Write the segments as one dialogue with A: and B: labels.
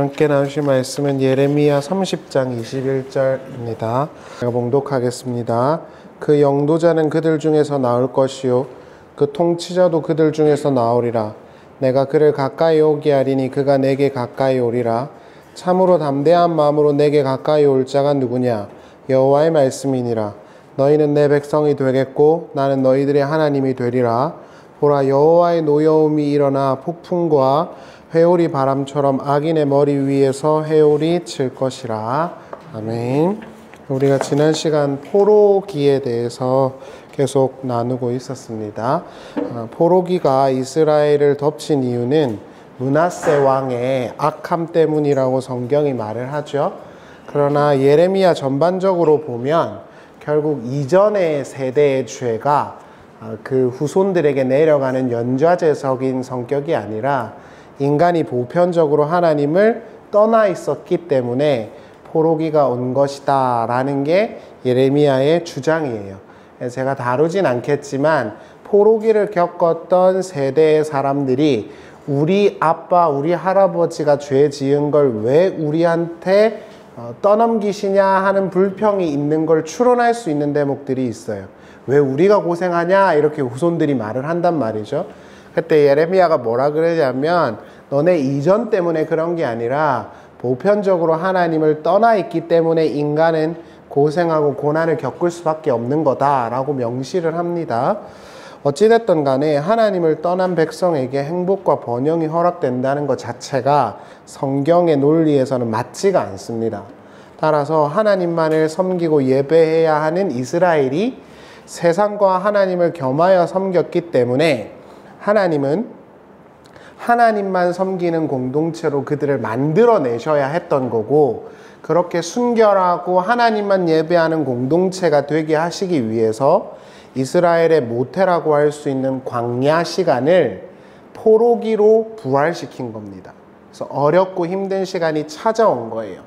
A: 함께 나누실 말씀은 예레미야 30장 21절입니다. 제가 봉독하겠습니다. 그 영도자는 그들 중에서 나올 것이요 그 통치자도 그들 중에서 나오리라. 내가 그를 가까이 오게 하리니 그가 내게 가까이 오리라. 참으로 담대한 마음으로 내게 가까이 올 자가 누구냐? 여호와의 말씀이니라. 너희는 내 백성이 되겠고 나는 너희들의 하나님이 되리라. 보라, 여호와의 노여움이 일어나 폭풍과 회오리 바람처럼 악인의 머리 위에서 회오리 칠 것이라. 아멘. 우리가 지난 시간 포로기에 대해서 계속 나누고 있었습니다. 포로기가 이스라엘을 덮친 이유는 므낫세 왕의 악함 때문이라고 성경이 말을 하죠. 그러나 예레미야 전반적으로 보면 결국 이전의 세대의 죄가 그 후손들에게 내려가는 연좌제적인 성격이 아니라 인간이 보편적으로 하나님을 떠나 있었기 때문에 포로기가 온 것이다 라는 게 예레미야의 주장이에요. 제가 다루진 않겠지만 포로기를 겪었던 세대의 사람들이 우리 아빠, 우리 할아버지가 죄 지은 걸 왜 우리한테 떠넘기시냐 하는 불평이 있는 걸 추론할 수 있는 대목들이 있어요. 왜 우리가 고생하냐 이렇게 후손들이 말을 한단 말이죠. 그때 예레미야가 뭐라 그러냐면 너네 이전 때문에 그런 게 아니라 보편적으로 하나님을 떠나 있기 때문에 인간은 고생하고 고난을 겪을 수밖에 없는 거다라고 명시를 합니다. 어찌됐든 간에 하나님을 떠난 백성에게 행복과 번영이 허락된다는 것 자체가 성경의 논리에서는 맞지가 않습니다. 따라서 하나님만을 섬기고 예배해야 하는 이스라엘이 세상과 하나님을 겸하여 섬겼기 때문에 하나님은 하나님만 섬기는 공동체로 그들을 만들어내셔야 했던 거고, 그렇게 순결하고 하나님만 예배하는 공동체가 되게 하시기 위해서 이스라엘의 모태라고 할 수 있는 광야 시간을 포로기로 부활시킨 겁니다. 그래서 어렵고 힘든 시간이 찾아온 거예요.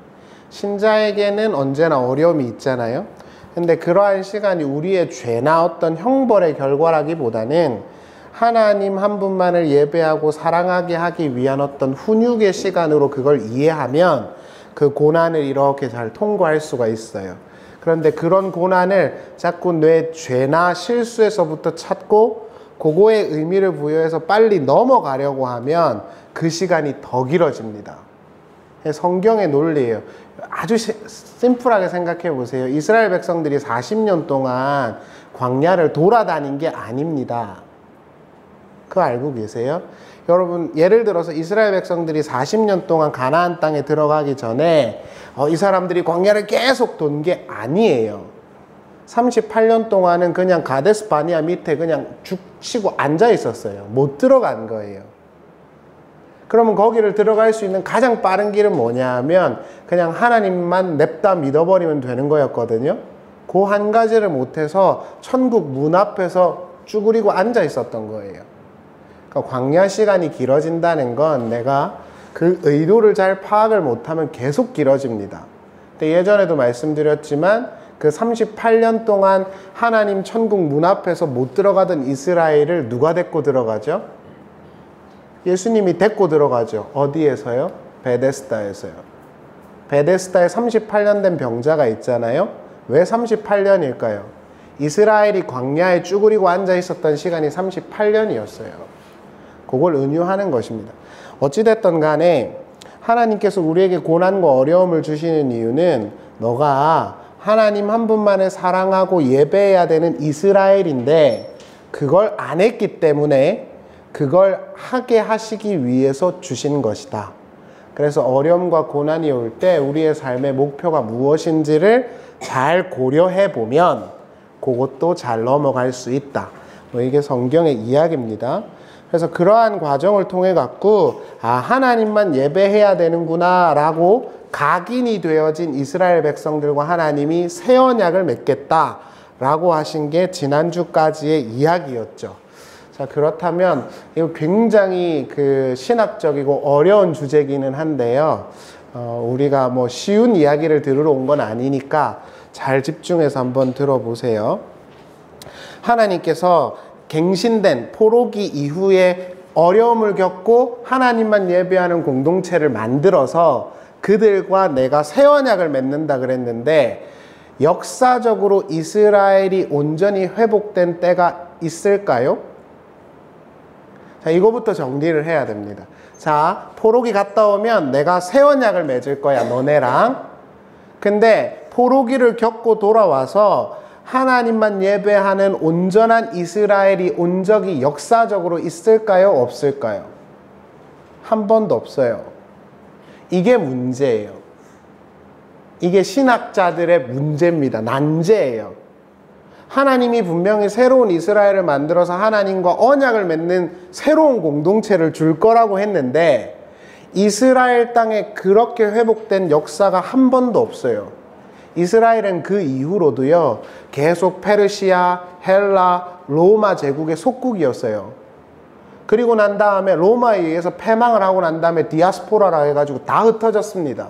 A: 신자에게는 언제나 어려움이 있잖아요. 근데 그러한 시간이 우리의 죄나 어떤 형벌의 결과라기보다는 하나님 한 분만을 예배하고 사랑하게 하기 위한 어떤 훈육의 시간으로 그걸 이해하면 그 고난을 이렇게 잘 통과할 수가 있어요. 그런데 그런 고난을 자꾸 내 죄나 실수에서부터 찾고 그거에 의미를 부여해서 빨리 넘어가려고 하면 그 시간이 더 길어집니다. 성경의 논리예요. 아주 심플하게 생각해 보세요. 이스라엘 백성들이 40년 동안 광야를 돌아다닌 게 아닙니다. 그거 알고 계세요? 여러분, 예를 들어서 이스라엘 백성들이 40년 동안 가나안 땅에 들어가기 전에 이 사람들이 광야를 계속 돈 게 아니에요. 38년 동안은 그냥 가데스 바니아 밑에 그냥 죽치고 앉아 있었어요. 못 들어간 거예요. 그러면 거기를 들어갈 수 있는 가장 빠른 길은 뭐냐 하면 그냥 하나님만 냅다 믿어버리면 되는 거였거든요. 그 한 가지를 못해서 천국 문 앞에서 쭈그리고 앉아 있었던 거예요. 그러니까 광야 시간이 길어진다는 건 내가 그 의도를 잘 파악을 못하면 계속 길어집니다. 근데 예전에도 말씀드렸지만 그 38년 동안 하나님 천국 문 앞에서 못 들어가던 이스라엘을 누가 데리고 들어가죠? 예수님이 데리고 들어가죠. 어디에서요? 베데스다에서요. 베데스다에 38년 된 병자가 있잖아요. 왜 38년일까요? 이스라엘이 광야에 쭈그리고 앉아 있었던 시간이 38년이었어요. 그걸 은유하는 것입니다. 어찌됐든 간에 하나님께서 우리에게 고난과 어려움을 주시는 이유는 너가 하나님 한 분만을 사랑하고 예배해야 되는 이스라엘인데 그걸 안 했기 때문에 그걸 하게 하시기 위해서 주신 것이다. 그래서 어려움과 고난이 올 때 우리의 삶의 목표가 무엇인지를 잘 고려해 보면 그것도 잘 넘어갈 수 있다. 이게 성경의 이야기입니다. 그래서 그러한 과정을 통해 갖고 하나님만 예배해야 되는구나 라고 각인이 되어진 이스라엘 백성들과 하나님이 새 언약을 맺겠다 라고 하신 게 지난주까지의 이야기였죠. 자, 그렇다면 이거 굉장히 신학적이고 어려운 주제기는 한데요. 우리가 뭐 쉬운 이야기를 들으러 온 건 아니니까 잘 집중해서 한번 들어보세요. 하나님께서 갱신된 포로기 이후에 어려움을 겪고 하나님만 예배하는 공동체를 만들어서 그들과 내가 새 언약을 맺는다 그랬는데, 역사적으로 이스라엘이 온전히 회복된 때가 있을까요? 자, 이거부터 정리를 해야 됩니다. 자, 포로기 갔다 오면 내가 새 언약을 맺을 거야, 너네랑. 근데 포로기를 겪고 돌아와서 하나님만 예배하는 온전한 이스라엘이 온 적이 역사적으로 있을까요? 없을까요? 한 번도 없어요. 이게 문제예요. 이게 신학자들의 문제입니다. 난제예요. 하나님이 분명히 새로운 이스라엘을 만들어서 하나님과 언약을 맺는 새로운 공동체를 줄 거라고 했는데, 이스라엘 땅에 그렇게 회복된 역사가 한 번도 없어요. 이스라엘은 그 이후로도요, 계속 페르시아, 헬라, 로마 제국의 속국이었어요. 그리고 난 다음에 로마에 의해서 패망을 하고 난 다음에 디아스포라라 해가지고 다 흩어졌습니다.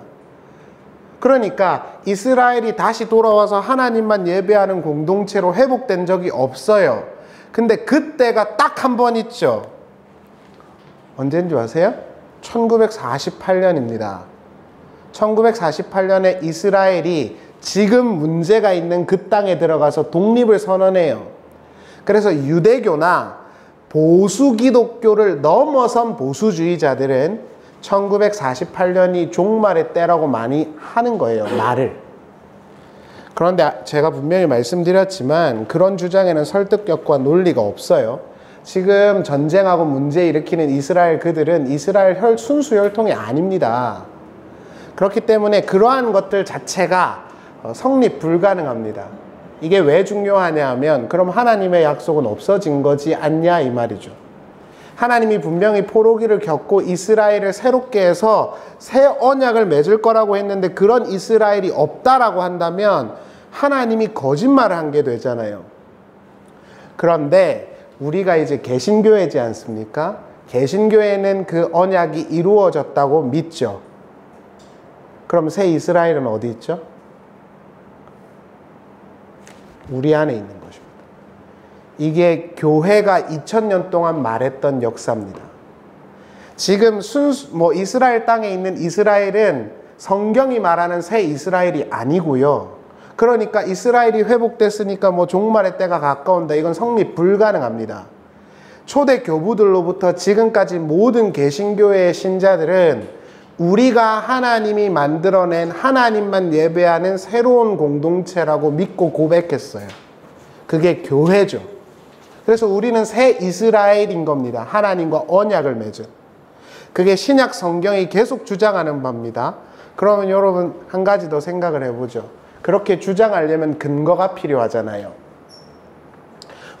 A: 그러니까 이스라엘이 다시 돌아와서 하나님만 예배하는 공동체로 회복된 적이 없어요. 근데 그때가 딱 한 번 있죠. 언제인 줄 아세요? 1948년입니다. 1948년에 이스라엘이 지금 문제가 있는 그 땅에 들어가서 독립을 선언해요. 그래서 유대교나 보수 기독교를 넘어선 보수주의자들은 1948년이 종말의 때라고 많이 하는 거예요, 말을. 그런데 제가 분명히 말씀드렸지만 그런 주장에는 설득력과 논리가 없어요. 지금 전쟁하고 문제 일으키는 이스라엘, 그들은 이스라엘 순수 혈통이 아닙니다. 그렇기 때문에 그러한 것들 자체가 성립 불가능합니다. 이게 왜 중요하냐 하면, 그럼 하나님의 약속은 없어진 거지 않냐 이 말이죠. 하나님이 분명히 포로기를 겪고 이스라엘을 새롭게 해서 새 언약을 맺을 거라고 했는데, 그런 이스라엘이 없다라고 한다면 하나님이 거짓말을 한 게 되잖아요. 그런데 우리가 이제 개신교회지 않습니까? 개신교회는 그 언약이 이루어졌다고 믿죠. 그럼 새 이스라엘은 어디 있죠? 우리 안에 있는 것입니다. 이게 교회가 2000년 동안 말했던 역사입니다. 지금 이스라엘 땅에 있는 이스라엘은 성경이 말하는 새 이스라엘이 아니고요. 그러니까 이스라엘이 회복됐으니까 종말의 때가 가까운다, 이건 성립 불가능합니다. 초대 교부들로부터 지금까지 모든 개신교회의 신자들은 우리가 하나님이 만들어낸 하나님만 예배하는 새로운 공동체라고 믿고 고백했어요. 그게 교회죠. 그래서 우리는 새 이스라엘인 겁니다. 하나님과 언약을 맺은. 그게 신약 성경이 계속 주장하는 바입니다. 그러면 여러분 한 가지 더 생각을 해보죠. 그렇게 주장하려면 근거가 필요하잖아요.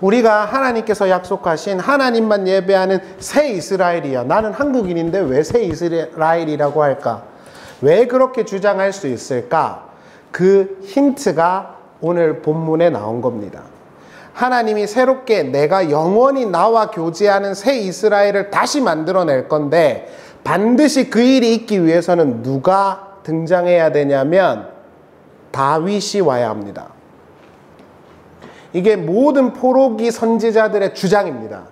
A: 우리가 하나님께서 약속하신 하나님만 예배하는 새 이스라엘이야. 나는 한국인인데 왜 새 이스라엘이라고 할까? 왜 그렇게 주장할 수 있을까? 그 힌트가 오늘 본문에 나온 겁니다. 하나님이 새롭게 내가 영원히 나와 교제하는 새 이스라엘을 다시 만들어낼 건데, 반드시 그 일이 있기 위해서는 누가 등장해야 되냐면 다윗이 와야 합니다. 이게 모든 포로기 선지자들의 주장입니다.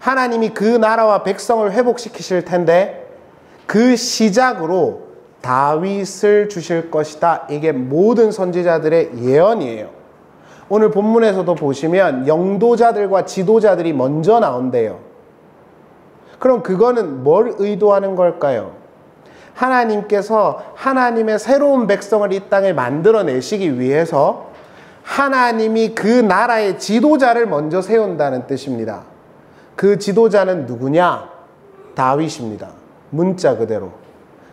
A: 하나님이 그 나라와 백성을 회복시키실 텐데 그 시작으로 다윗을 주실 것이다. 이게 모든 선지자들의 예언이에요. 오늘 본문에서도 보시면 영도자들과 지도자들이 먼저 나온대요. 그럼 그거는 뭘 의도하는 걸까요? 하나님께서 하나님의 새로운 백성을 이 땅에 만들어내시기 위해서 하나님이 그 나라의 지도자를 먼저 세운다는 뜻입니다. 그 지도자는 누구냐? 다윗입니다. 문자 그대로.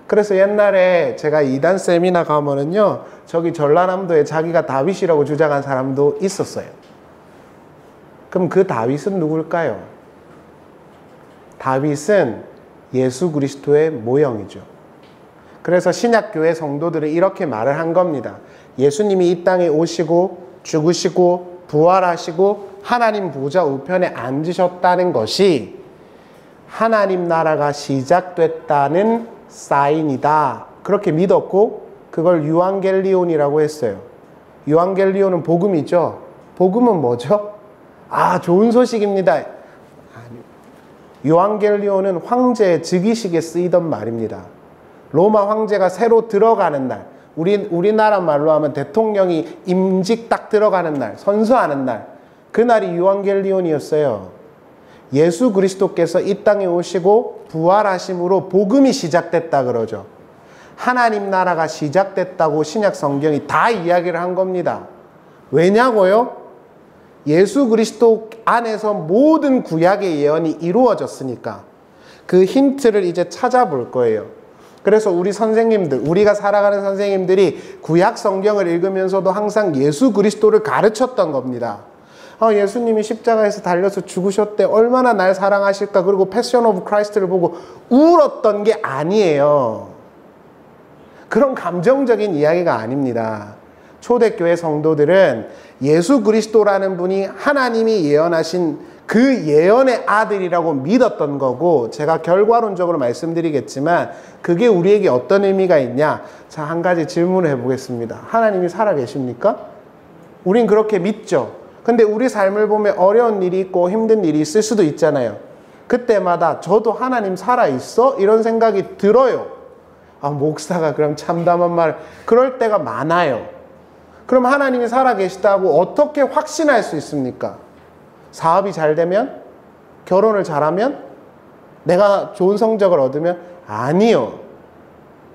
A: 그래서 옛날에 제가 이단 세미나 가면은요, 저기 전라남도에 자기가 다윗이라고 주장한 사람도 있었어요. 그럼 그 다윗은 누굴까요? 다윗은 예수 그리스도의 모형이죠. 그래서 신약교회 성도들이 이렇게 말을 한 겁니다. 예수님이 이 땅에 오시고 죽으시고 부활하시고 하나님 보좌 우편에 앉으셨다는 것이 하나님 나라가 시작됐다는 사인이다. 그렇게 믿었고 그걸 유앙겔리온이라고 했어요. 유앙겔리온은 복음이죠. 복음은 뭐죠? 아, 좋은 소식입니다. 아니, 요한겔리온은 황제의 즉위식에 쓰이던 말입니다. 로마 황제가 새로 들어가는 날, 우리나라 말로 하면 대통령이 임직 딱 들어가는 날, 선서하는 날, 그날이 요한겔리온이었어요. 예수 그리스도께서 이 땅에 오시고 부활하심으로 복음이 시작됐다 그러죠. 하나님 나라가 시작됐다고 신약 성경이 다 이야기를 한 겁니다. 왜냐고요? 예수 그리스도 안에서 모든 구약의 예언이 이루어졌으니까. 그 힌트를 이제 찾아볼 거예요. 그래서 우리 선생님들, 우리가 살아가는 선생님들이 구약 성경을 읽으면서도 항상 예수 그리스도를 가르쳤던 겁니다. 예수님이 십자가에서 달려서 죽으셨대. 얼마나 날 사랑하실까. 그리고 패션 오브 크라이스트를 보고 울었던 게 아니에요. 그런 감정적인 이야기가 아닙니다. 초대교회 성도들은 예수 그리스도라는 분이 하나님이 예언하신 그 예언의 아들이라고 믿었던 거고, 제가 결과론적으로 말씀드리겠지만 그게 우리에게 어떤 의미가 있냐. 자, 한 가지 질문을 해보겠습니다. 하나님이 살아계십니까? 우린 그렇게 믿죠. 근데 우리 삶을 보면 어려운 일이 있고 힘든 일이 있을 수도 있잖아요. 그때마다 저도 하나님 살아있어? 이런 생각이 들어요. 목사가 그럼 참담한 말, 그럴 때가 많아요. 그럼 하나님이 살아계시다고 어떻게 확신할 수 있습니까? 사업이 잘 되면? 결혼을 잘하면? 내가 좋은 성적을 얻으면? 아니요.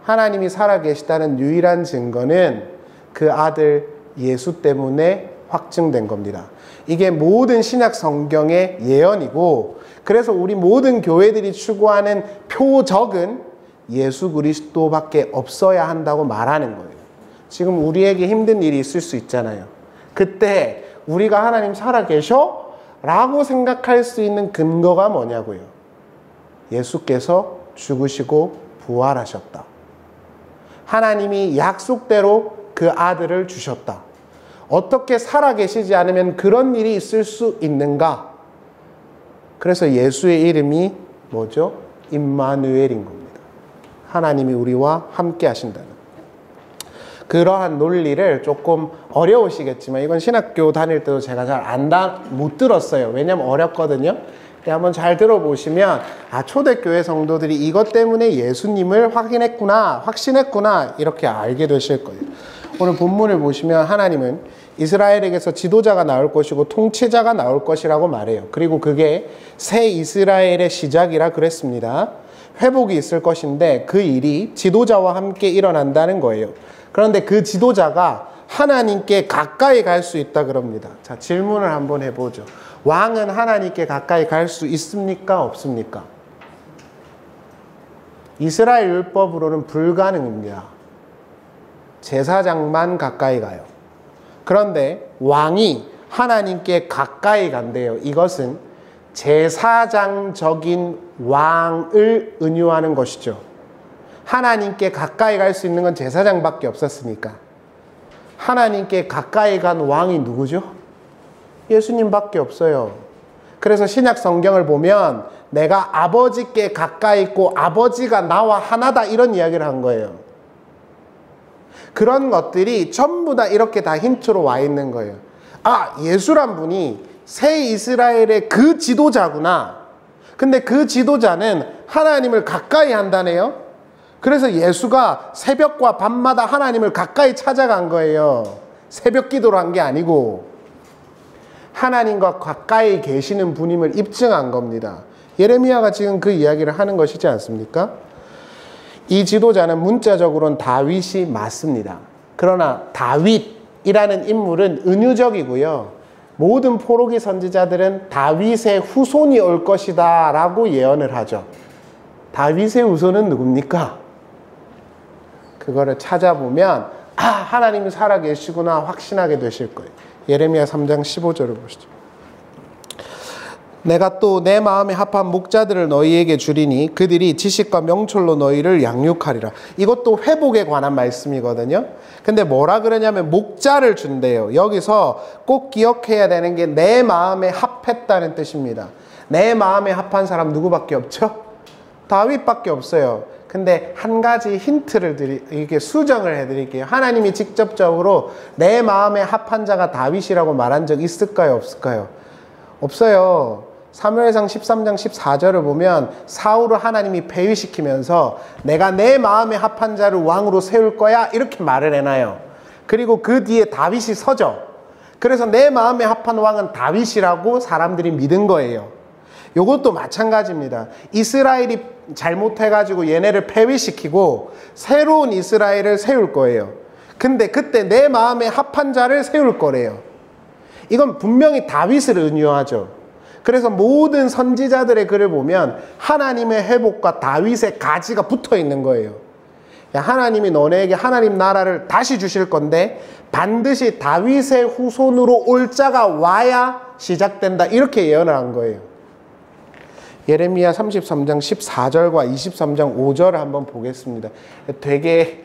A: 하나님이 살아계시다는 유일한 증거는 그 아들 예수 때문에 확증된 겁니다. 이게 모든 신약 성경의 예언이고, 그래서 우리 모든 교회들이 추구하는 표적은 예수 그리스도밖에 없어야 한다고 말하는 거예요. 지금 우리에게 힘든 일이 있을 수 있잖아요. 그때 우리가 하나님 살아계셔? 라고 생각할 수 있는 근거가 뭐냐고요. 예수께서 죽으시고 부활하셨다. 하나님이 약속대로 그 아들을 주셨다. 어떻게 살아계시지 않으면 그런 일이 있을 수 있는가? 그래서 예수의 이름이 뭐죠? 임마누엘인 겁니다. 하나님이 우리와 함께 하신다는. 그러한 논리를 조금 어려우시겠지만, 이건 신학교 다닐 때도 제가 잘 못 들었어요. 왜냐면 어렵거든요. 한번 잘 들어보시면, 초대교회 성도들이 이것 때문에 예수님을 확신했구나, 이렇게 알게 되실 거예요. 오늘 본문을 보시면 하나님은 이스라엘에게서 지도자가 나올 것이고 통치자가 나올 것이라고 말해요. 그리고 그게 새 이스라엘의 시작이라 그랬습니다. 회복이 있을 것인데 그 일이 지도자와 함께 일어난다는 거예요. 그런데 그 지도자가 하나님께 가까이 갈 수 있다 그럽니다. 자, 질문을 한번 해보죠. 왕은 하나님께 가까이 갈 수 있습니까? 없습니까? 이스라엘 율법으로는 불가능입니다. 제사장만 가까이 가요. 그런데 왕이 하나님께 가까이 간대요. 이것은 제사장적인 왕을 은유하는 것이죠. 하나님께 가까이 갈 수 있는 건 제사장밖에 없었으니까. 하나님께 가까이 간 왕이 누구죠? 예수님밖에 없어요. 그래서 신약 성경을 보면 내가 아버지께 가까이 있고 아버지가 나와 하나다, 이런 이야기를 한 거예요. 그런 것들이 전부 다 이렇게 다 힌트로 와 있는 거예요. 예수란 분이 새 이스라엘의 그 지도자구나. 근데 그 지도자는 하나님을 가까이 한다네요. 그래서 예수가 새벽과 밤마다 하나님을 가까이 찾아간 거예요. 새벽 기도를 한 게 아니고 하나님과 가까이 계시는 분임을 입증한 겁니다. 예레미야가 지금 그 이야기를 하는 것이지 않습니까? 이 지도자는 문자적으로는 다윗이 맞습니다. 그러나 다윗이라는 인물은 은유적이고요. 모든 포로기 선지자들은 다윗의 후손이 올 것이다 라고 예언을 하죠. 다윗의 후손은 누굽니까? 그거를 찾아보면 하나님이 살아계시구나 확신하게 되실 거예요. 예레미야 3장 15절을 보시죠. 내가 또 내 마음에 합한 목자들을 너희에게 주리니 그들이 지식과 명철로 너희를 양육하리라. 이것도 회복에 관한 말씀이거든요. 근데 뭐라 그러냐면 목자를 준대요. 여기서 꼭 기억해야 되는 게 내 마음에 합했다는 뜻입니다. 내 마음에 합한 사람 누구밖에 없죠? 다윗밖에 없어요. 근데 한 가지 힌트를 이렇게 수정을 해드릴게요. 하나님이 직접적으로 내 마음에 합한 자가 다윗이라고 말한 적 있을까요? 없을까요? 없어요. 사무엘상 13장 14절을 보면 사울을 하나님이 폐위시키면서 내가 내 마음에 합한 자를 왕으로 세울 거야 이렇게 말을 해놔요. 그리고 그 뒤에 다윗이 서죠. 그래서 내 마음에 합한 왕은 다윗이라고 사람들이 믿은 거예요. 이것도 마찬가지입니다. 이스라엘이 잘못해가지고 얘네를 폐위시키고 새로운 이스라엘을 세울 거예요. 근데 그때 내 마음에 합한 자를 세울 거래요. 이건 분명히 다윗을 은유하죠. 그래서 모든 선지자들의 글을 보면 하나님의 회복과 다윗의 가지가 붙어 있는 거예요. 하나님이 너네에게 하나님 나라를 다시 주실 건데 반드시 다윗의 후손으로 올 자가 와야 시작된다. 이렇게 예언을 한 거예요. 예레미야 33장 14절과 23장 5절을 한번 보겠습니다. 되게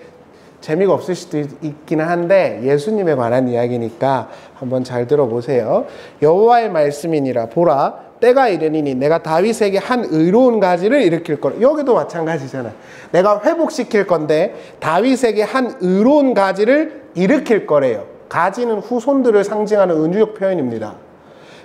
A: 재미가 없을 수도 있기는 한데 예수님에 관한 이야기니까 한번 잘 들어보세요. 여호와의 말씀이니라. 보라, 때가 이르니니 내가 다윗에게 한 의로운 가지를 일으킬 거라. 여기도 마찬가지잖아. 내가 회복시킬 건데 다윗에게 한 의로운 가지를 일으킬 거래요. 가지는 후손들을 상징하는 은유적 표현입니다.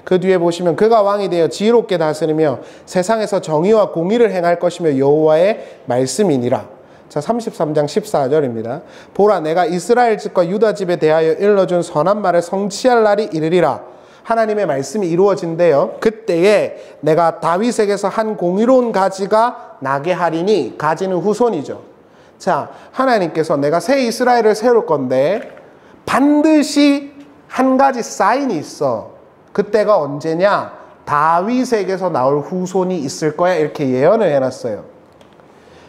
A: 그 뒤에 보시면 그가 왕이 되어 지혜롭게 다스리며 세상에서 정의와 공의를 행할 것이며 여호와의 말씀이니라. 자, 33장 14절입니다. 보라, 내가 이스라엘 집과 유다 집에 대하여 일러준 선한 말을 성취할 날이 이르리라. 하나님의 말씀이 이루어진대요. 그때에 내가 다윗에게서 한 공의로운 가지가 나게 하리니, 가지는 후손이죠. 자, 하나님께서 내가 새 이스라엘을 세울 건데 반드시 한 가지 사인이 있어. 그때가 언제냐? 다윗에게서 나올 후손이 있을 거야. 이렇게 예언을 해놨어요.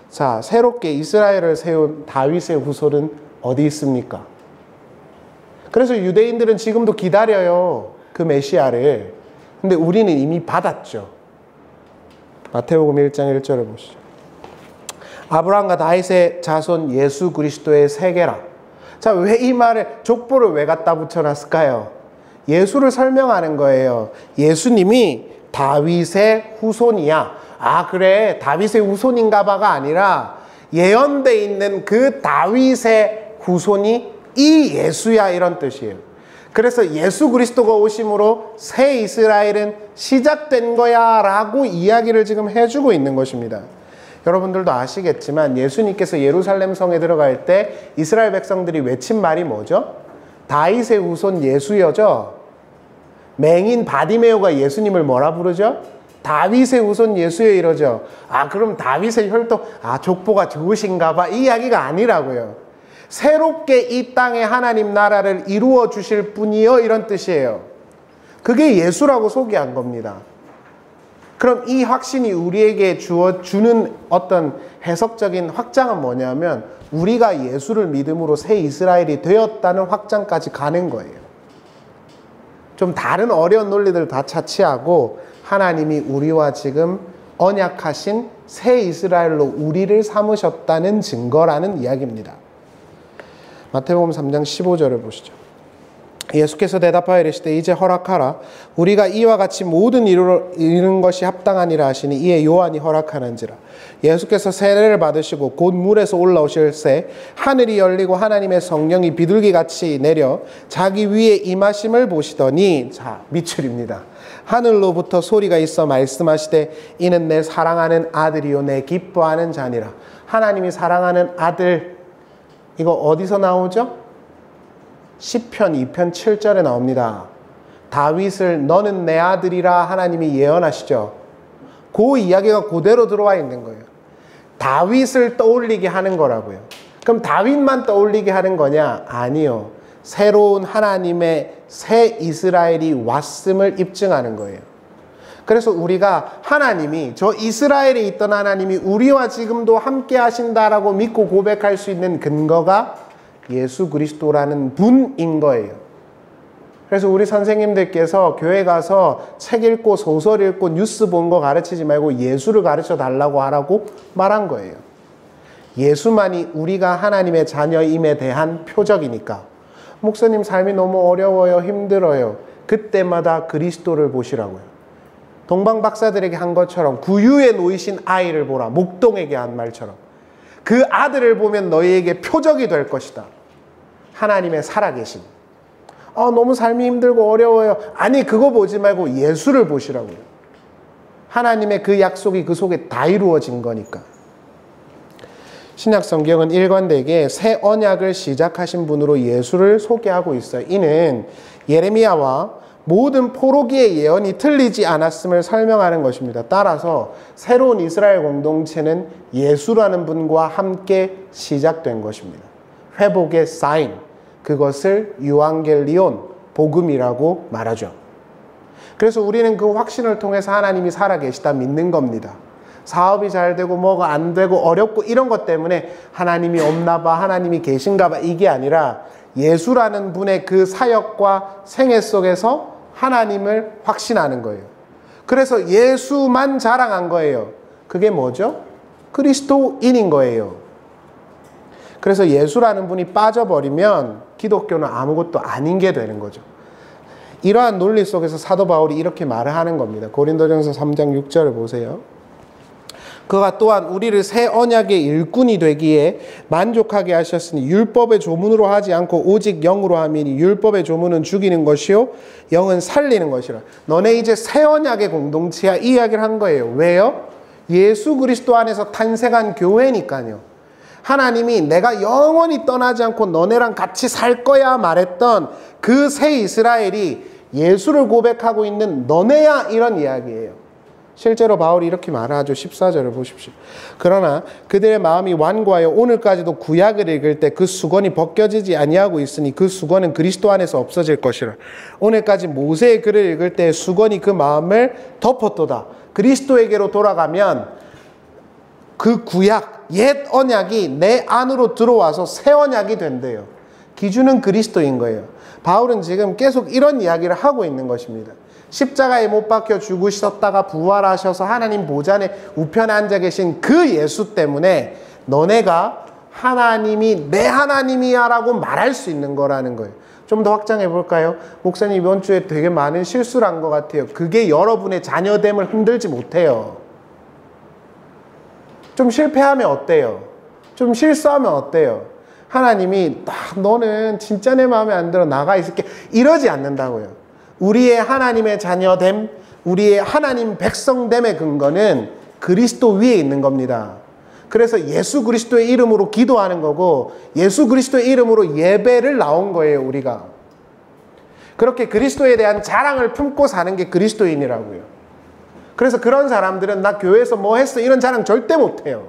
A: 자, 새롭게 이스라엘을 세운 다윗의 후손은 어디 있습니까? 그래서 유대인들은 지금도 기다려요. 그 메시아를. 근데 우리는 이미 받았죠. 마태복음 1장 1절을 보시죠. 아브라함과 다윗의 자손 예수 그리스도의 세계라. 자, 왜 이 말을, 족보를 왜 갖다 붙여놨을까요? 예수를 설명하는 거예요. 예수님이 다윗의 후손이야. 아, 그래, 다윗의 후손인가 봐가 아니라 예언돼 있는 그 다윗의 후손이 이 예수야, 이런 뜻이에요. 그래서 예수 그리스도가 오심으로 새 이스라엘은 시작된 거야 라고 이야기를 지금 해주고 있는 것입니다. 여러분들도 아시겠지만 예수님께서 예루살렘 성에 들어갈 때 이스라엘 백성들이 외친 말이 뭐죠? 다윗의 후손 예수여죠. 맹인 바디메오가 예수님을 뭐라 부르죠? 다윗의 후손 예수여 이러죠. 아, 그럼 다윗의 혈통, 아, 족보가 좋으신가 봐, 이 이야기가 아니라고요. 새롭게 이 땅에 하나님 나라를 이루어 주실 분이요, 이런 뜻이에요. 그게 예수라고 소개한 겁니다. 그럼 이 확신이 우리에게 주는 어떤 해석적인 확장은 뭐냐면 우리가 예수를 믿음으로 새 이스라엘이 되었다는 확장까지 가는 거예요. 좀 다른 어려운 논리들 다 차치하고 하나님이 우리와 지금 언약하신 새 이스라엘로 우리를 삼으셨다는 증거라는 이야기입니다. 마태복음 3장 15절을 보시죠. 예수께서 대답하여 이르시되 이제 허락하라. 우리가 이와 같이 모든 이루는 것이 합당하니라 하시니 이에 요한이 허락하는지라. 예수께서 세례를 받으시고 곧 물에서 올라오실새 하늘이 열리고 하나님의 성령이 비둘기같이 내려 자기 위에 임하심을 보시더니, 자, 밑줄입니다. 하늘로부터 소리가 있어 말씀하시되 이는 내 사랑하는 아들이요 내 기뻐하는 자니라. 하나님이 사랑하는 아들, 이거 어디서 나오죠? 시편 2편 7절에 나옵니다. 다윗을 너는 내 아들이라 하나님이 예언하시죠. 그 이야기가 그대로 들어와 있는 거예요. 다윗을 떠올리게 하는 거라고요. 그럼 다윗만 떠올리게 하는 거냐? 아니요. 새로운 하나님의 새 이스라엘이 왔음을 입증하는 거예요. 그래서 우리가 하나님이, 저 이스라엘에 있던 하나님이 우리와 지금도 함께 하신다라고 믿고 고백할 수 있는 근거가 예수 그리스도라는 분인 거예요. 그래서 우리 선생님들께서 교회 가서 책 읽고 소설 읽고 뉴스 본 거 가르치지 말고 예수를 가르쳐 달라고 하라고 말한 거예요. 예수만이 우리가 하나님의 자녀임에 대한 표적이니까. 목사님 삶이 너무 어려워요, 힘들어요. 그때마다 그리스도를 보시라고요. 동방 박사들에게 한 것처럼 구유에 놓이신 아이를 보라. 목동에게 한 말처럼. 그 아들을 보면 너희에게 표적이 될 것이다. 하나님의 살아계심. 너무 삶이 힘들고 어려워요. 아니, 그거 보지 말고 예수를 보시라고요. 하나님의 그 약속이 그 속에 다 이루어진 거니까. 신약 성경은 일관되게 새 언약을 시작하신 분으로 예수를 소개하고 있어요. 이는 예레미야와 모든 포로기의 예언이 틀리지 않았음을 설명하는 것입니다. 따라서 새로운 이스라엘 공동체는 예수라는 분과 함께 시작된 것입니다. 회복의 사인, 그것을 유앙겔리온, 복음이라고 말하죠. 그래서 우리는 그 확신을 통해서 하나님이 살아계시다 믿는 겁니다. 사업이 잘 되고 뭐가 안 되고 어렵고 이런 것 때문에 하나님이 없나 봐, 하나님이 계신가 봐, 이게 아니라 예수라는 분의 그 사역과 생애 속에서 하나님을 확신하는 거예요. 그래서 예수만 자랑한 거예요. 그게 뭐죠? 그리스도인인 거예요. 그래서 예수라는 분이 빠져버리면 기독교는 아무것도 아닌 게 되는 거죠. 이러한 논리 속에서 사도 바울이 이렇게 말을 하는 겁니다. 고린도전서 3장 6절을 보세요. 그가 또한 우리를 새 언약의 일꾼이 되기에 만족하게 하셨으니 율법의 조문으로 하지 않고 오직 영으로 함이니 율법의 조문은 죽이는 것이요 영은 살리는 것이라. 너네 이제 새 언약의 공동체야, 이 이야기를 한 거예요. 왜요? 예수 그리스도 안에서 탄생한 교회니까요. 하나님이 내가 영원히 떠나지 않고 너네랑 같이 살 거야 말했던 그 새 이스라엘이 예수를 고백하고 있는 너네야, 이런 이야기예요. 실제로 바울이 이렇게 말하죠. 14절을 보십시오. 그러나 그들의 마음이 완고하여 오늘까지도 구약을 읽을 때 그 수건이 벗겨지지 아니하고 있으니 그 수건은 그리스도 안에서 없어질 것이라. 오늘까지 모세의 글을 읽을 때 수건이 그 마음을 덮었도다. 그리스도에게로 돌아가면 그 구약, 옛 언약이 내 안으로 들어와서 새 언약이 된대요. 기준은 그리스도인 거예요. 바울은 지금 계속 이런 이야기를 하고 있는 것입니다. 십자가에 못 박혀 죽으셨다가 부활하셔서 하나님 보좌에 우편에 앉아 계신 그 예수 때문에 너네가 하나님이 내 하나님이야 라고 말할 수 있는 거라는 거예요. 좀 더 확장해 볼까요? 목사님 이번 주에 되게 많은 실수를 한 것 같아요. 그게 여러분의 자녀됨을 흔들지 못해요. 좀 실패하면 어때요? 좀 실수하면 어때요? 하나님이 너는 진짜 내 마음에 안 들어, 나가 있을게, 이러지 않는다고요. 우리의 하나님의 자녀됨, 우리의 하나님 백성됨의 근거는 그리스도 위에 있는 겁니다. 그래서 예수 그리스도의 이름으로 기도하는 거고 예수 그리스도의 이름으로 예배를 나온 거예요, 우리가. 그렇게 그리스도에 대한 자랑을 품고 사는 게 그리스도인이라고요. 그래서 그런 사람들은 나 교회에서 뭐 했어 이런 자랑 절대 못해요.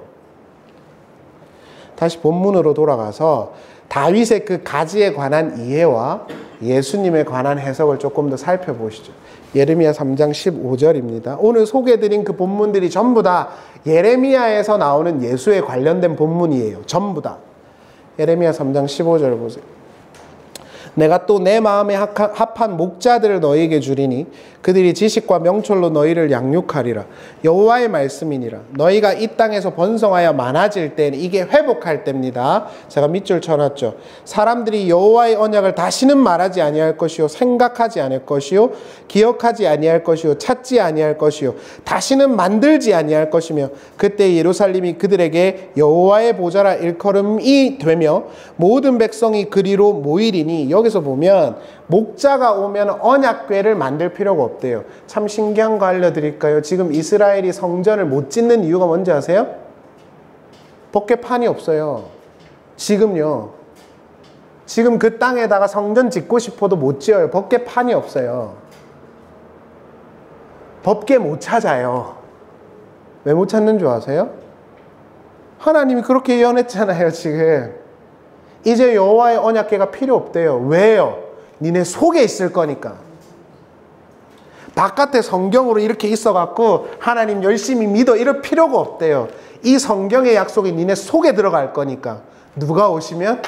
A: 다시 본문으로 돌아가서 다윗의 그 가지에 관한 이해와 예수님에 관한 해석을 조금 더 살펴보시죠. 예레미야 3장 15절입니다. 오늘 소개해드린 그 본문들이 전부 다 예레미야에서 나오는 예수에 관련된 본문이에요. 전부 다. 예레미야 3장 15절을 보세요. 내가 또 내 마음에 합한 목자들을 너희에게 주리니 그들이 지식과 명철로 너희를 양육하리라. 여호와의 말씀이니라. 너희가 이 땅에서 번성하여 많아질 때는 이게 회복할 때입니다. 제가 밑줄 쳐놨죠. 사람들이 여호와의 언약을 다시는 말하지 아니할 것이요 생각하지 않을 것이요 기억하지 아니할 것이요 찾지 아니할 것이요 다시는 만들지 아니할 것이며 그때 예루살렘이 그들에게 여호와의 보좌라 일컬음이 되며 모든 백성이 그리로 모이리니. 여기서 보면 목자가 오면 언약궤를 만들 필요가 없대요. 참 신기한 거 알려드릴까요? 지금 이스라엘이 성전을 못 짓는 이유가 뭔지 아세요? 법궤판이 없어요. 지금요. 지금 그 땅에다가 성전 짓고 싶어도 못 지어요. 법궤판이 없어요. 법궤 못 찾아요. 왜 못 찾는 줄 아세요? 하나님이 그렇게 예언했잖아요, 지금. 이제 여호와의 언약궤가 필요 없대요. 왜요? 니네 속에 있을 거니까. 바깥에 성경으로 이렇게 있어갖고 하나님 열심히 믿어 이럴 필요가 없대요. 이 성경의 약속이 니네 속에 들어갈 거니까. 누가 오시면?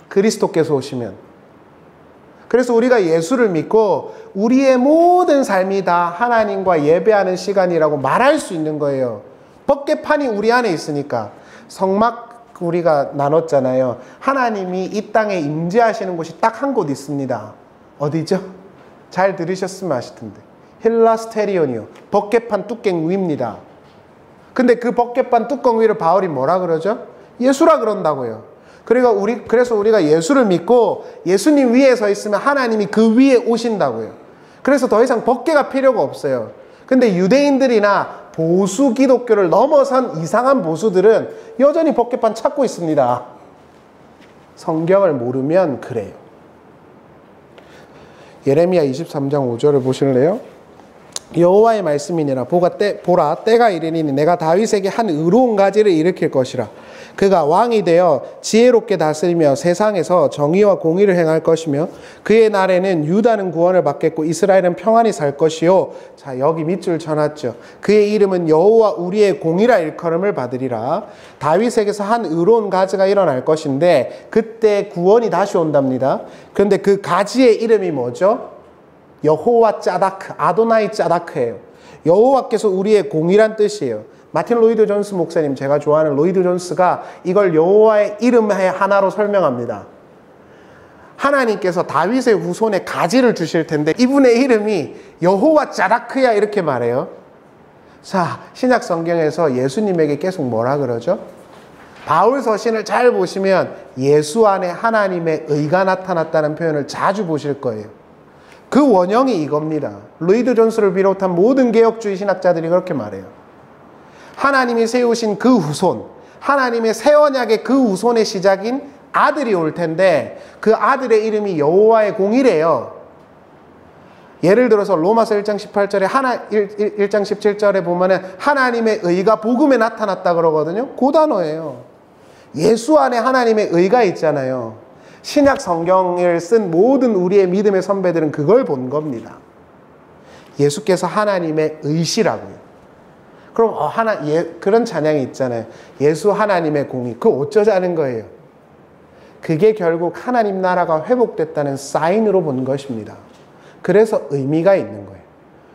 A: 그리스도께서 오시면. 그래서 우리가 예수를 믿고 우리의 모든 삶이 다 하나님과 예배하는 시간이라고 말할 수 있는 거예요. 법궤판이 우리 안에 있으니까. 성막 우리가 나눴잖아요. 하나님이 이 땅에 임재하시는 곳이 딱 한 곳 있습니다. 어디죠? 잘 들으셨으면 아실 텐데. 힐라스테리온이요. 법궤판 뚜껑 위입니다. 근데 그 법궤판 뚜껑 위를 바울이 뭐라 그러죠? 예수라 그런다고요. 그래서 우리가 예수를 믿고 예수님 위에 서 있으면 하나님이 그 위에 오신다고요. 그래서 더 이상 법궤가 필요가 없어요. 근데 유대인들이나 보수 기독교를 넘어선 이상한 보수들은 여전히 법궤판 찾고 있습니다. 성경을 모르면 그래요. 예레미야 23장 5절을 보실래요? 여호와의 말씀이니라 보라 때가 이르니 내가 다윗에게 한 의로운 가지를 일으킬 것이라. 그가 왕이 되어 지혜롭게 다스리며 세상에서 정의와 공의를 행할 것이며 그의 날에는 유다는 구원을 받겠고 이스라엘은 평안히 살 것이요. 자, 여기 밑줄 쳐놨죠. 그의 이름은 여호와 우리의 공의라 일컬음을 받으리라. 다윗에게서 한 의로운 가지가 일어날 것인데 그때 구원이 다시 온답니다. 그런데 그 가지의 이름이 뭐죠? 여호와 짜다크, 아도나이 짜다크예요. 여호와께서 우리의 공의란 뜻이에요. 마틴 로이드 존스 목사님, 제가 좋아하는 로이드 존스가 이걸 여호와의 이름의 하나로 설명합니다. 하나님께서 다윗의 후손에 가지를 주실 텐데 이분의 이름이 여호와 짜다크야 이렇게 말해요. 자, 신약 성경에서 예수님에게 계속 뭐라 그러죠? 바울 서신을 잘 보시면 예수 안에 하나님의 의가 나타났다는 표현을 자주 보실 거예요. 그 원형이 이겁니다. 로이드 존스를 비롯한 모든 개혁주의 신학자들이 그렇게 말해요. 하나님이 세우신 그 후손, 하나님의 새 언약의 그 후손의 시작인 아들이 올 텐데 그 아들의 이름이 여호와의 공의래요. 예를 들어서 로마서 1장 18절에 1장 17절에 보면은 하나님의 의가 복음에 나타났다 그러거든요. 그 단어예요. 예수 안에 하나님의 의가 있잖아요. 신약 성경을 쓴 모든 우리의 믿음의 선배들은 그걸 본 겁니다. 예수께서 하나님의 의시라고요. 그럼 그런 찬양이 있잖아요. 예수 하나님의 공의. 그거 어쩌자는 거예요. 그게 결국 하나님 나라가 회복됐다는 사인으로 본 것입니다. 그래서 의미가 있는 거예요.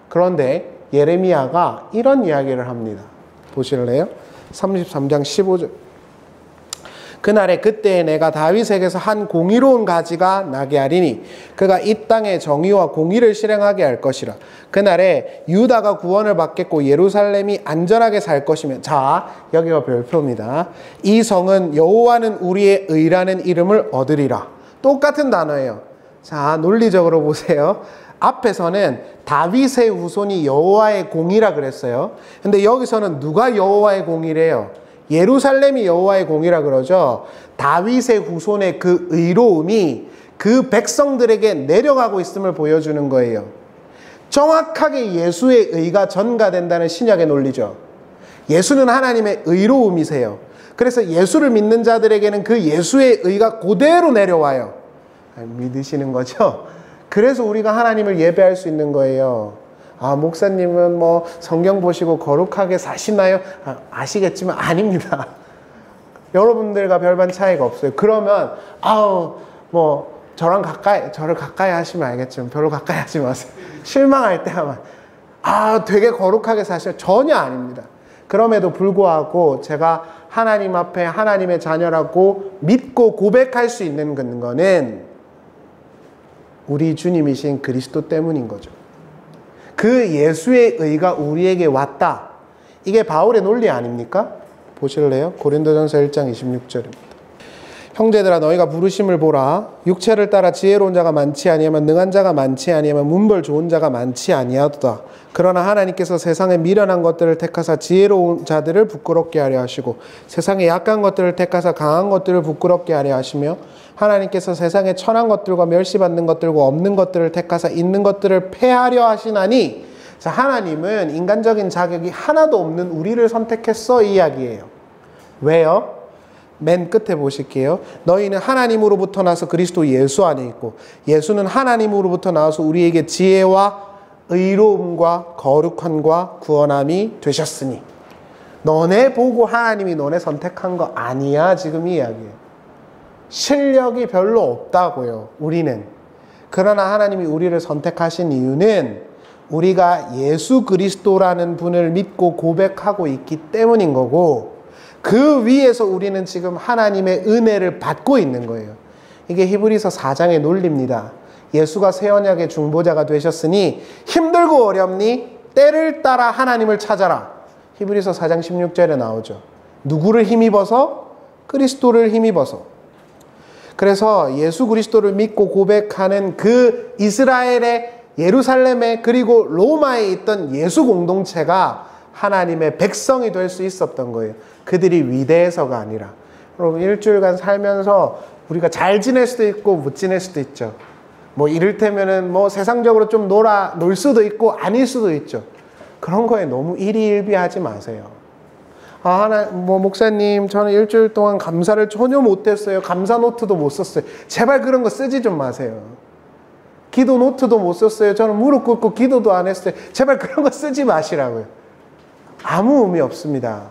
A: 그런데 예레미야가 이런 이야기를 합니다. 보실래요? 33장 15절. 그날에 그때에 내가 다윗에게서 한 공의로운 가지가 나게 하리니 그가 이 땅에 정의와 공의를 실행하게 할 것이라. 그날에 유다가 구원을 받겠고 예루살렘이 안전하게 살 것이며. 자, 여기가 별표입니다. 이 성은 여호와는 우리의 의라는 이름을 얻으리라. 똑같은 단어예요. 자, 논리적으로 보세요. 앞에서는 다윗의 후손이 여호와의 공의라 그랬어요. 근데 여기서는 누가 여호와의 공의래요? 예루살렘이 여호와의 공의라 그러죠. 다윗의 후손의 그 의로움이 그 백성들에게 내려가고 있음을 보여주는 거예요. 정확하게 예수의 의가 전가된다는 신약의 논리죠. 예수는 하나님의 의로움이세요. 그래서 예수를 믿는 자들에게는 그 예수의 의가 그대로 내려와요. 믿으시는 거죠? 그래서 우리가 하나님을 예배할 수 있는 거예요. 아, 목사님은 뭐 성경 보시고 거룩하게 사시나요? 아시겠지만 아닙니다. 여러분들과 별반 차이가 없어요. 그러면 뭐 저를 가까이 하시면 알겠지만 별로 가까이 하지 마세요. 실망할 때 하면 되게 거룩하게 사셔. 전혀 아닙니다. 그럼에도 불구하고 제가 하나님 앞에 하나님의 자녀라고 믿고 고백할 수 있는 거는 우리 주님이신 그리스도 때문인 거죠. 그 예수의 의가 우리에게 왔다. 이게 바울의 논리 아닙니까? 보실래요? 고린도전서 1장 26절입니다. 형제들아 너희가 부르심을 보라. 육체를 따라 지혜로운 자가 많지 아니하면 능한 자가 많지 아니하면 문벌 좋은 자가 많지 아니하도다. 그러나 하나님께서 세상에 미련한 것들을 택하사 지혜로운 자들을 부끄럽게 하려 하시고 세상에 약한 것들을 택하사 강한 것들을 부끄럽게 하려 하시며 하나님께서 세상에 천한 것들과 멸시받는 것들과 없는 것들을 택하사 있는 것들을 폐하려 하시나니. 자, 하나님은 인간적인 자격이 하나도 없는 우리를 선택했어 이 이야기예요. 왜요? 맨 끝에 보실게요. 너희는 하나님으로부터 나서 그리스도 예수 안에 있고 예수는 하나님으로부터 나와서 우리에게 지혜와 의로움과 거룩함과 구원함이 되셨으니. 너네 보고 하나님이 너네 선택한 거 아니야 지금 이 이야기예요. 실력이 별로 없다고요 우리는. 그러나 하나님이 우리를 선택하신 이유는 우리가 예수 그리스도라는 분을 믿고 고백하고 있기 때문인 거고 그 위에서 우리는 지금 하나님의 은혜를 받고 있는 거예요. 이게 히브리서 4장의 논리입니다. 예수가 새 언약의 중보자가 되셨으니 힘들고 어렵니 때를 따라 하나님을 찾아라. 히브리서 4장 16절에 나오죠. 누구를 힘입어서? 그리스도를 힘입어서. 그래서 예수 그리스도를 믿고 고백하는 그 이스라엘의 예루살렘에 그리고 로마에 있던 예수 공동체가 하나님의 백성이 될 수 있었던 거예요. 그들이 위대해서가 아니라. 여러분 일주일간 살면서 우리가 잘 지낼 수도 있고 못 지낼 수도 있죠. 뭐 이를테면은 뭐 세상적으로 좀 놀 수도 있고 아닐 수도 있죠. 그런 거에 너무 일희일비하지 마세요. 뭐 목사님 저는 일주일 동안 감사를 전혀 못했어요. 감사 노트도 못 썼어요. 제발 그런 거 쓰지 좀 마세요. 기도 노트도 못 썼어요. 저는 무릎 꿇고 기도도 안 했어요. 제발 그런 거 쓰지 마시라고요. 아무 의미 없습니다.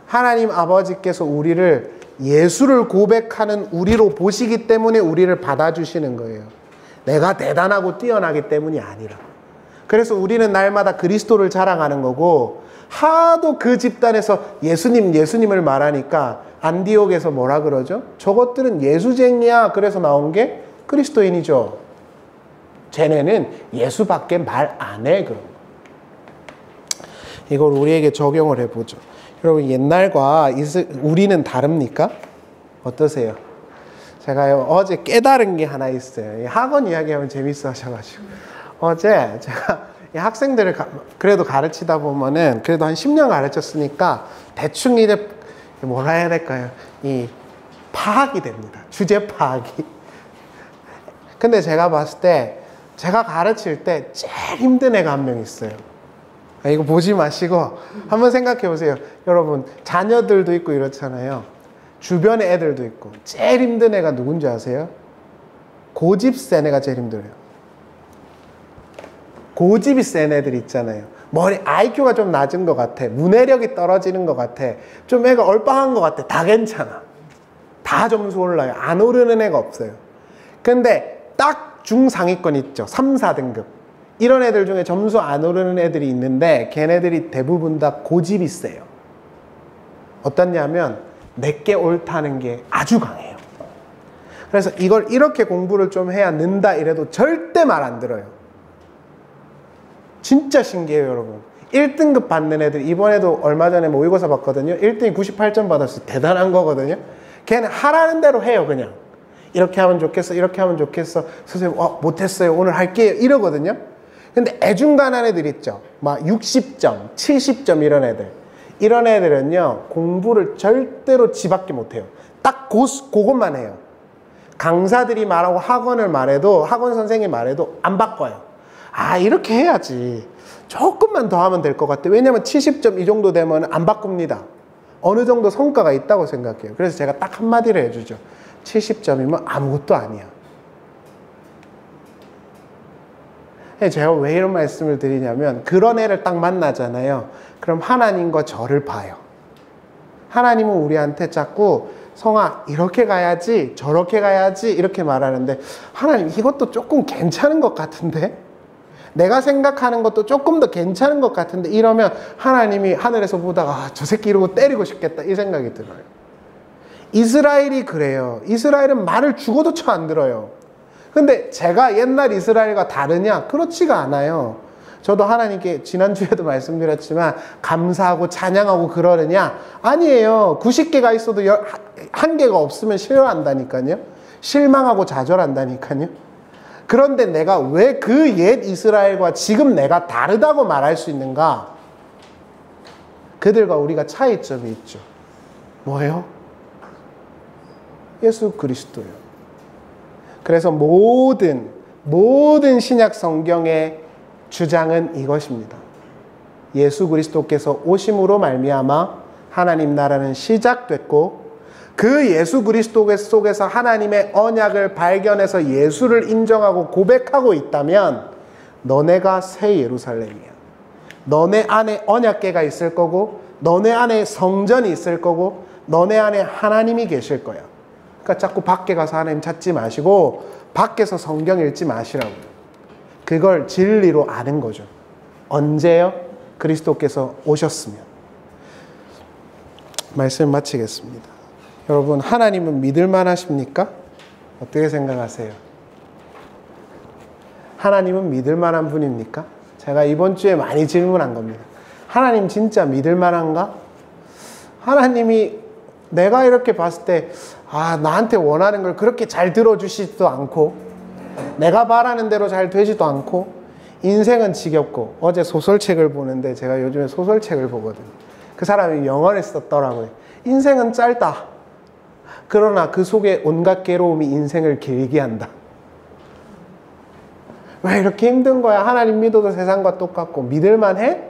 A: 하나님 아버지께서 우리를 예수를 고백하는 우리로 보시기 때문에 우리를 받아주시는 거예요. 내가 대단하고 뛰어나기 때문이 아니라. 그래서 우리는 날마다 그리스도를 자랑하는 거고, 하도 그 집단에서 예수님을 말하니까 안디옥에서 뭐라 그러죠? 저것들은 예수쟁이야. 그래서 나온 게 그리스도인이죠. 쟤네는 예수밖에 말 안 해. 그런 거. 이걸 우리에게 적용을 해보죠. 여러분 옛날과 우리는 다릅니까? 어떠세요? 제가요 어제 깨달은 게 하나 있어요. 학원 이야기하면 재밌어 하셔가지고 어제 제가 이 학생들을 그래도 가르치다 보면은 그래도 한 10년 가르쳤으니까 대충 이제 뭐라 해야 될까요? 이 파악이 됩니다. 주제 파악이. 근데 제가 봤을 때 제가 가르칠 때 제일 힘든 애가 한 명 있어요. 이거 보지 마시고 한번 생각해 보세요. 여러분 자녀들도 있고 이렇잖아요. 주변에 애들도 있고 제일 힘든 애가 누군지 아세요? 고집 센 애가 제일 힘들어요. 고집이 센 애들 있잖아요. 머리 IQ가 좀 낮은 것 같아. 문해력이 떨어지는 것 같아. 좀 애가 얼빵한 것 같아. 다 괜찮아. 다 점수 올라요. 안 오르는 애가 없어요. 근데 딱 중상위권 있죠. 3, 4등급. 이런 애들 중에 점수 안 오르는 애들이 있는데 걔네들이 대부분 다 고집이 세요. 어떻냐면 내게 옳다는 게 아주 강해요. 그래서 이걸 이렇게 공부를 좀 해야 는다 이래도 절대 말 안 들어요. 진짜 신기해요, 여러분. 1등급 받는 애들 이번에도 얼마 전에 모의고사 봤거든요. 1등이 98점 받았어요. 대단한 거거든요. 걔는 하라는 대로 해요. 그냥 이렇게 하면 좋겠어, 이렇게 하면 좋겠어. 선생님 못했어요, 오늘 할게요, 이러거든요. 근데 애중간한 애들 있죠. 막 60점, 70점 이런 애들. 이런 애들은요, 공부를 절대로 지밖에 못해요. 딱 그것만 해요. 강사들이 말하고 학원을 말해도, 학원 선생님이 말해도 안 바꿔요. 이렇게 해야지. 조금만 더 하면 될 것 같아. 왜냐면 70점 이 정도 되면 안 바꿉니다. 어느 정도 성과가 있다고 생각해요. 그래서 제가 딱 한마디를 해주죠. 70점이면 아무것도 아니야. 제가 왜 이런 말씀을 드리냐면 그런 애를 딱 만나잖아요. 그럼 하나님과 저를 봐요. 하나님은 우리한테 자꾸 성아 이렇게 가야지 저렇게 가야지 이렇게 말하는데 하나님 이것도 조금 괜찮은 것 같은데 내가 생각하는 것도 조금 더 괜찮은 것 같은데 이러면 하나님이 하늘에서 보다가 저 새끼 이러고 때리고 싶겠다 이 생각이 들어요. 이스라엘이 그래요. 이스라엘은 말을 죽어도 쳐 안 들어요. 근데 제가 옛날 이스라엘과 다르냐? 그렇지가 않아요. 저도 하나님께 지난주에도 말씀드렸지만 감사하고 찬양하고 그러느냐? 아니에요. 90개가 있어도 1개가 없으면 싫어한다니까요. 실망하고 좌절한다니까요. 그런데 내가 왜 그 옛 이스라엘과 지금 내가 다르다고 말할 수 있는가? 그들과 우리가 차이점이 있죠. 뭐예요? 예수 그리스도예요. 그래서 모든 신약 성경의 주장은 이것입니다. 예수 그리스도께서 오심으로 말미암아 하나님 나라는 시작됐고 그 예수 그리스도 속에서 하나님의 언약을 발견해서 예수를 인정하고 고백하고 있다면 너네가 새 예루살렘이야. 너네 안에 언약궤가 있을 거고 너네 안에 성전이 있을 거고 너네 안에 하나님이 계실 거야. 그러니까 자꾸 밖에 가서 하나님 찾지 마시고 밖에서 성경 읽지 마시라고요. 그걸 진리로 아는 거죠. 언제요? 그리스도께서 오셨으면. 말씀 마치겠습니다. 여러분 하나님은 믿을만 하십니까? 어떻게 생각하세요? 하나님은 믿을만한 분입니까? 제가 이번 주에 많이 질문한 겁니다. 하나님 진짜 믿을만한가? 하나님이 내가 이렇게 봤을 때 나한테 원하는 걸 그렇게 잘 들어주시지도 않고 내가 바라는 대로 잘 되지도 않고 인생은 지겹고, 어제 소설책을 보는데 제가 요즘에 소설책을 보거든요. 그 사람이 영어를 썼더라고요. 인생은 짧다. 그러나 그 속에 온갖 괴로움이 인생을 길게 한다. 왜 이렇게 힘든 거야? 하나님 믿어도 세상과 똑같고 믿을만 해?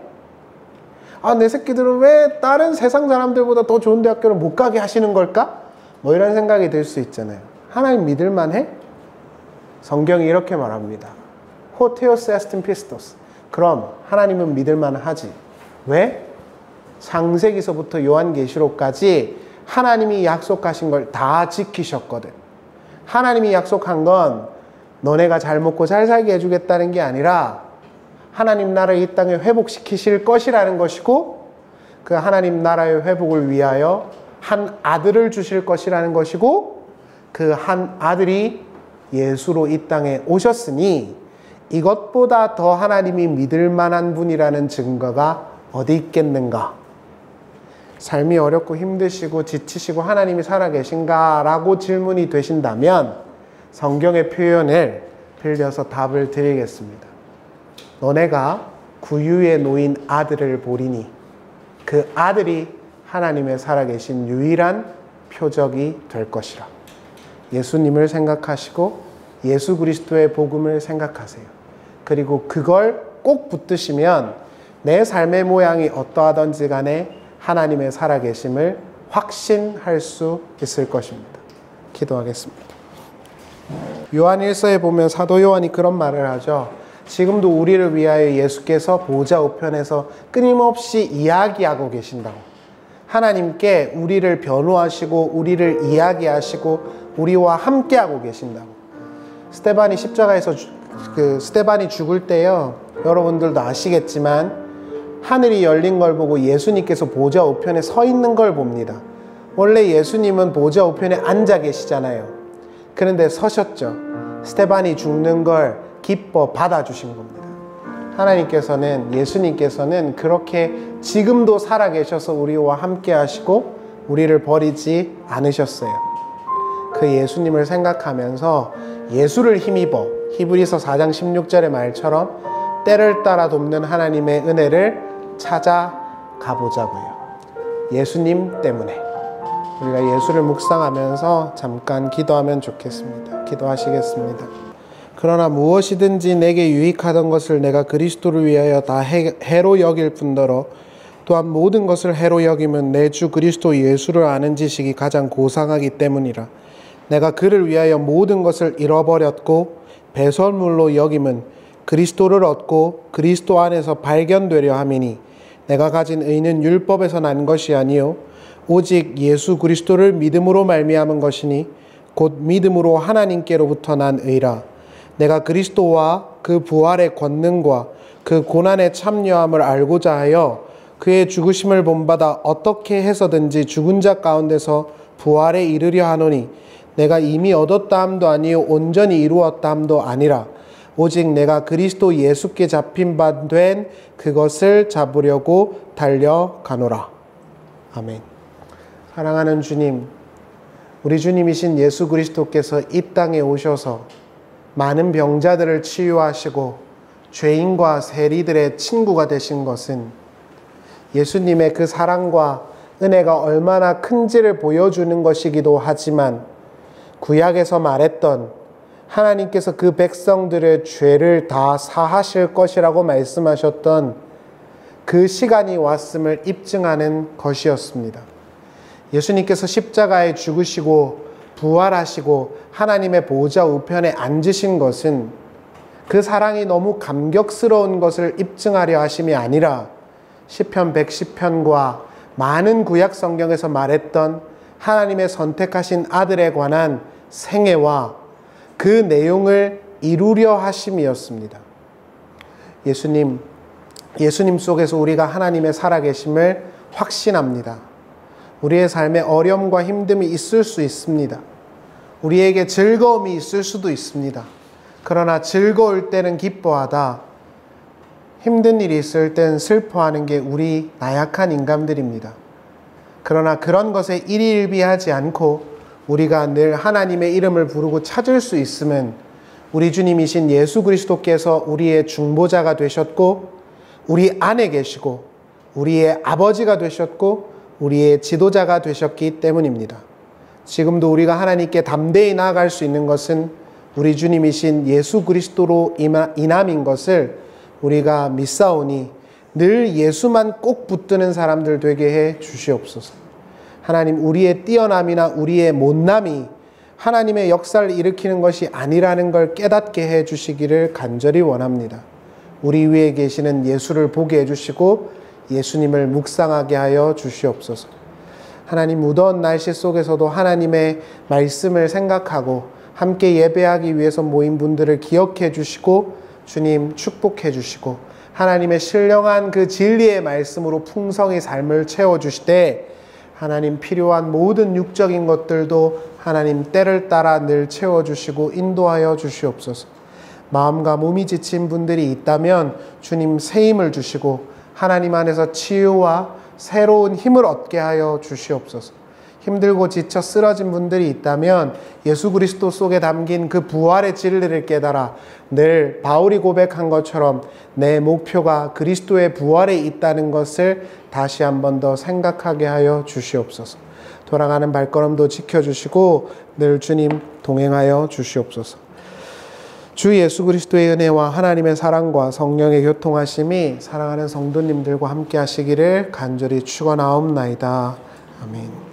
A: 아, 내 새끼들은 왜 다른 세상 사람들보다 더 좋은 대학교를 못 가게 하시는 걸까? 뭐 이런 생각이 들 수 있잖아요. 하나님 믿을만 해? 성경이 이렇게 말합니다. 호테오스 에스틴 피스토스. 그럼 하나님은 믿을만 하지. 왜? 창세기서부터 요한계시록까지 하나님이 약속하신 걸 다 지키셨거든. 하나님이 약속한 건 너네가 잘 먹고 잘 살게 해주겠다는 게 아니라 하나님 나라를 이 땅에 회복시키실 것이라는 것이고, 그 하나님 나라의 회복을 위하여 한 아들을 주실 것이라는 것이고, 그 한 아들이 예수로 이 땅에 오셨으니 이것보다 더 하나님이 믿을 만한 분이라는 증거가 어디 있겠는가? 삶이 어렵고 힘드시고 지치시고 하나님이 살아계신가? 라고 질문이 되신다면 성경의 표현을 빌려서 답을 드리겠습니다. 너네가 구유에 놓인 아들을 보리니 그 아들이 하나님의 살아계신 유일한 표적이 될 것이라. 예수님을 생각하시고 예수 그리스도의 복음을 생각하세요. 그리고 그걸 꼭 붙드시면 내 삶의 모양이 어떠하든지 간에 하나님의 살아계심을 확신할 수 있을 것입니다. 기도하겠습니다. 요한 1서에 보면 사도 요한이 그런 말을 하죠. 지금도 우리를 위하여 예수께서 보좌 우편에서 끊임없이 이야기하고 계신다고. 하나님께 우리를 변호하시고 우리를 이야기하시고 우리와 함께하고 계신다고. 스데반이 십자가에서 스데반이 죽을 때요, 여러분들도 아시겠지만 하늘이 열린 걸 보고 예수님께서 보좌 우편에 서 있는 걸 봅니다. 원래 예수님은 보좌 우편에 앉아 계시잖아요. 그런데 서셨죠. 스데반이 죽는 걸 기뻐 받아주신 겁니다. 하나님께서는, 예수님께서는 그렇게 지금도 살아계셔서 우리와 함께 하시고 우리를 버리지 않으셨어요. 그 예수님을 생각하면서 예수를 힘입어 히브리서 4장 16절의 말처럼 때를 따라 돕는 하나님의 은혜를 찾아가 보자고요. 예수님 때문에. 우리가 예수를 묵상하면서 잠깐 기도하면 좋겠습니다. 기도하시겠습니다. 그러나 무엇이든지 내게 유익하던 것을 내가 그리스도를 위하여 다 해로 여길 뿐더러 또한 모든 것을 해로 여김은 내 주 그리스도 예수를 아는 지식이 가장 고상하기 때문이라. 내가 그를 위하여 모든 것을 잃어버렸고 배설물로 여김은 그리스도를 얻고 그리스도 안에서 발견되려 함이니 내가 가진 의는 율법에서 난 것이 아니요 오직 예수 그리스도를 믿음으로 말미암은 것이니 곧 믿음으로 하나님께로부터 난 의라. 내가 그리스도와 그 부활의 권능과 그 고난의 참여함을 알고자 하여 그의 죽으심을 본받아 어떻게 해서든지 죽은 자 가운데서 부활에 이르려 하노니 내가 이미 얻었다 함도 아니요 온전히 이루었다 함도 아니라 오직 내가 그리스도 예수께 잡힌 바 된 그것을 잡으려고 달려가노라. 아멘. 사랑하는 주님, 우리 주님이신 예수 그리스도께서 이 땅에 오셔서 많은 병자들을 치유하시고 죄인과 세리들의 친구가 되신 것은 예수님의 그 사랑과 은혜가 얼마나 큰지를 보여주는 것이기도 하지만, 구약에서 말했던 하나님께서 그 백성들의 죄를 다 사하실 것이라고 말씀하셨던 그 시간이 왔음을 입증하는 것이었습니다. 예수님께서 십자가에 죽으시고 부활하시고 하나님의 보좌 우편에 앉으신 것은 그 사랑이 너무 감격스러운 것을 입증하려 하심이 아니라 시편 110편과 많은 구약 성경에서 말했던 하나님의 선택하신 아들에 관한 생애와 그 내용을 이루려 하심이었습니다. 예수님 속에서 우리가 하나님의 살아계심을 확신합니다. 우리의 삶에 어려움과 힘듦이 있을 수 있습니다. 우리에게 즐거움이 있을 수도 있습니다. 그러나 즐거울 때는 기뻐하다, 힘든 일이 있을 땐 슬퍼하는 게 우리 나약한 인간들입니다. 그러나 그런 것에 일희일비하지 않고 우리가 늘 하나님의 이름을 부르고 찾을 수 있으면 우리 주님이신 예수 그리스도께서 우리의 중보자가 되셨고 우리 안에 계시고 우리의 아버지가 되셨고 우리의 지도자가 되셨기 때문입니다. 지금도 우리가 하나님께 담대히 나아갈 수 있는 것은 우리 주님이신 예수 그리스도로 인함인 것을 우리가 믿사오니 늘 예수만 꼭 붙드는 사람들 되게 해 주시옵소서. 하나님, 우리의 뛰어남이나 우리의 못남이 하나님의 역사를 일으키는 것이 아니라는 걸 깨닫게 해 주시기를 간절히 원합니다. 우리 위에 계시는 예수를 보게 해주시고 예수님을 묵상하게 하여 주시옵소서. 하나님, 무더운 날씨 속에서도 하나님의 말씀을 생각하고 함께 예배하기 위해서 모인 분들을 기억해 주시고 주님 축복해 주시고 하나님의 신령한 그 진리의 말씀으로 풍성히 삶을 채워주시되 하나님, 필요한 모든 육적인 것들도 하나님 때를 따라 늘 채워주시고 인도하여 주시옵소서. 마음과 몸이 지친 분들이 있다면 주님 새 힘을 주시고 하나님 안에서 치유와 새로운 힘을 얻게 하여 주시옵소서. 힘들고 지쳐 쓰러진 분들이 있다면 예수 그리스도 속에 담긴 그 부활의 진리를 깨달아 늘 바울이 고백한 것처럼 내 목표가 그리스도의 부활에 있다는 것을 다시 한 번 더 생각하게 하여 주시옵소서. 돌아가는 발걸음도 지켜주시고 늘 주님 동행하여 주시옵소서. 주 예수 그리스도의 은혜와 하나님의 사랑과 성령의 교통하심이 사랑하는 성도님들과 함께 하시기를 간절히 축원하옵나이다. 아멘.